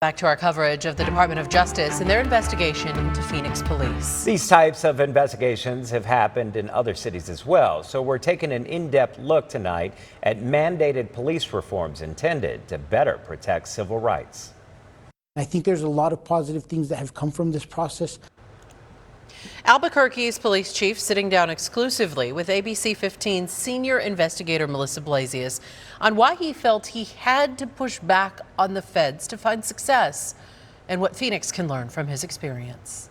Back to our coverage of the Department of Justice and their investigation into Phoenix police. These types of investigations have happened in other cities as well. So we're taking an in-depth look tonight at mandated police reforms intended to better protect civil rights. I think there's a lot of positive things that have come from this process. Albuquerque's police chief sitting down exclusively with ABC15 senior investigator Melissa Blasius on why he felt he had to push back on the feds to find success and what Phoenix can learn from his experience.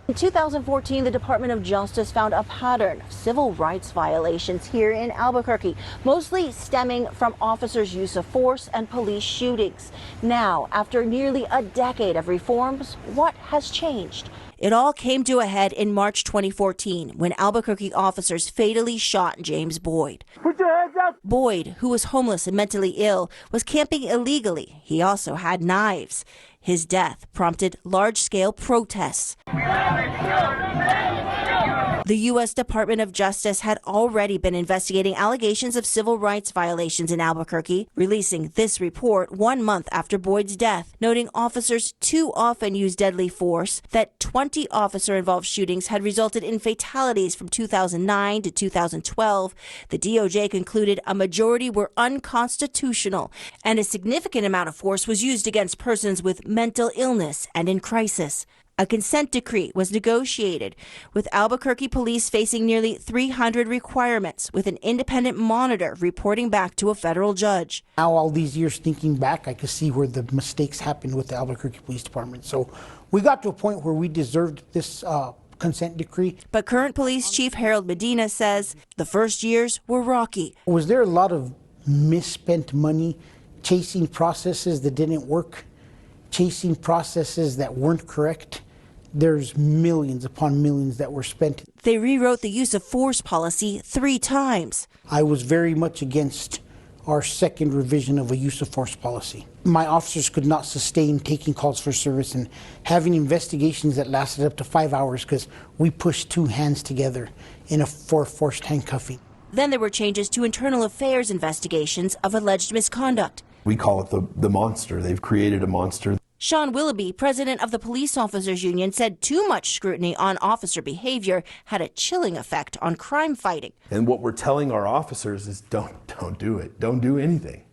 In 2014, the Department of Justice found a pattern of civil rights violations here in Albuquerque, mostly stemming from officers' use of force and police shootings. Now, after nearly a decade of reforms, what has changed? It all came to a head in March 2014 when Albuquerque officers fatally shot James Boyd. Put your hands up! Boyd, who was homeless and mentally ill, was camping illegally. He also had knives. His death prompted large-scale protests. The U.S. Department of Justice had already been investigating allegations of civil rights violations in Albuquerque, releasing this report 1 month after Boyd's death, noting officers too often use deadly force, that 20 officer-involved shootings had resulted in fatalities from 2009 to 2012. The DOJ concluded a majority were unconstitutional, and a significant amount of force was used against persons with mental illness and in crisis. A consent decree was negotiated, with Albuquerque police facing nearly 300 requirements, with an independent monitor reporting back to a federal judge. Now, all these years thinking back, I could see where the mistakes happened with the Albuquerque Police Department. So we got to a point where we deserved this consent decree. But current police chief Harold Medina says the first years were rocky. Was there a lot of misspent money chasing processes that didn't work, chasing processes that weren't correct? There's millions upon millions that were spent. They rewrote the use of force policy 3 times. I was very much against our second revision of a use of force policy. My officers could not sustain taking calls for service and having investigations that lasted up to 5 hours because we pushed 2 hands together for forced handcuffing. Then there were changes to internal affairs investigations of alleged misconduct. We call it the monster. They've created a monster. Sean Willoughby, president of the Police Officers Union, said too much scrutiny on officer behavior had a chilling effect on crime fighting. And what we're telling our officers is don't do it. Don't do anything.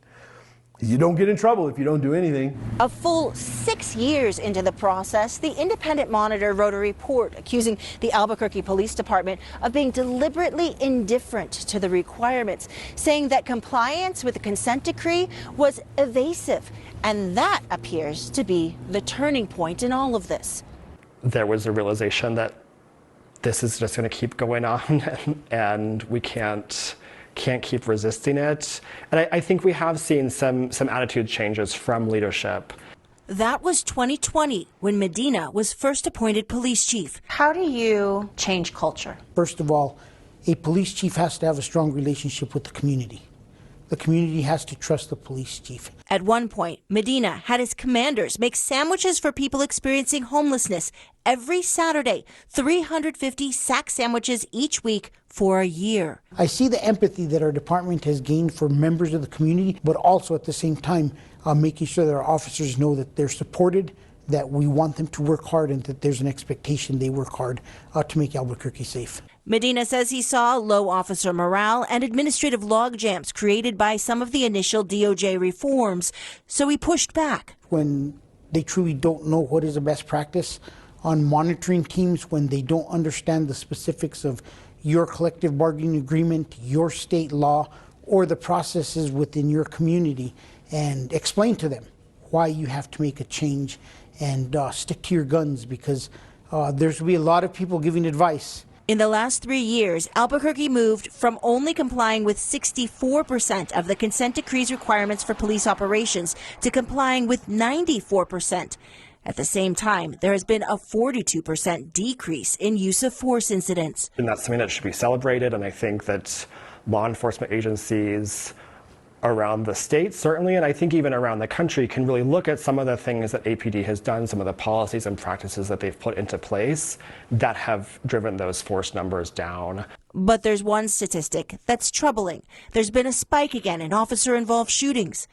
You don't get in trouble if you don't do anything. A full 6 years into the process, the independent monitor wrote a report accusing the Albuquerque Police Department of being deliberately indifferent to the requirements, saying that compliance with the consent decree was evasive. And that appears to be the turning point in all of this. There was a realization that this is just going to keep going on and we can't keep resisting it. And I think we have seen some attitude changes from leadership. That was 2020 when Medina was first appointed police chief. How do you change culture? First of all, a police chief has to have a strong relationship with the community. The community has to trust the police chief. At one point, Medina had his commanders make sandwiches for people experiencing homelessness every Saturday, 350 sack sandwiches each week for a year. I see the empathy that our department has gained for members of the community, but also at the same time making sure that our officers know that they're supported, that we want them to work hard, and that there's an expectation they work hard to make Albuquerque safe. Medina says he saw low officer morale and administrative logjams created by some of the initial DOJ reforms, so he pushed back. When they truly don't know what is the best practice on monitoring teams, when they don't understand the specifics of your collective bargaining agreement, your state law, or the processes within your community, and explain to them why you have to make a change and stick to your guns, because there's going to be a lot of people giving advice. In the last 3 years, Albuquerque moved from only complying with 64% of the consent decree's requirements for police operations to complying with 94%. At the same time, there has been a 42% decrease in use of force incidents. And that's something that should be celebrated, and I think that law enforcement agencies around the state, certainly, and I think even around the country, can really look at some of the things that APD has done, some of the policies and practices that they've put into place that have driven those force numbers down. But there's one statistic that's troubling. There's been a spike again in officer-involved shootings,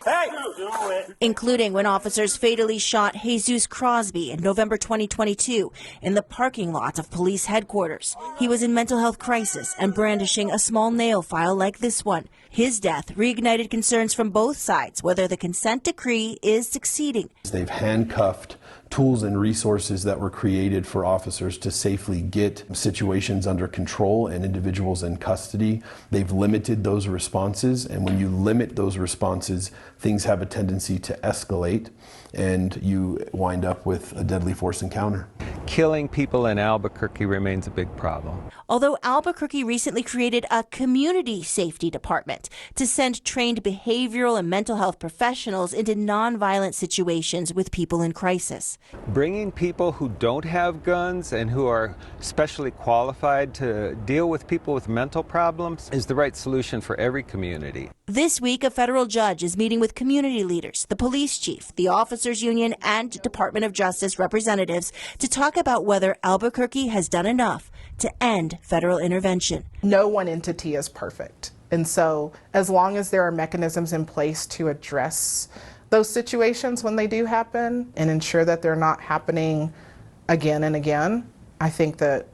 including when officers fatally shot Jesus Crosby in November 2022 in the parking lot of police headquarters. He was in mental health crisis and brandishing a small nail file like this one. His death reignited concerns from both sides whether the consent decree is succeeding. They've handcuffed tools and resources that were created for officers to safely get situations under control and individuals in custody. They've limited those responses, and when you limit those responses, things have a tendency to escalate, and you wind up with a deadly force encounter. Killing people in Albuquerque remains a big problem. Although Albuquerque recently created a community safety department to send trained behavioral and mental health professionals into nonviolent situations with people in crisis. Bringing people who don't have guns and who are specially qualified to deal with people with mental problems is the right solution for every community. This week, a federal judge is meeting with community leaders, the police chief, the officers union, and Department of Justice representatives to talk about whether Albuquerque has done enough to end federal intervention. No one entity is perfect. And so as long as there are mechanisms in place to address those situations when they do happen and ensure that they're not happening again and again, I think that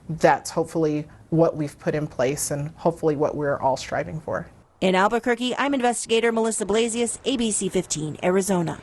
that's hopefully what we've put in place and hopefully what we're all striving for. In Albuquerque, I'm investigator Melissa Blasius, ABC 15 Arizona.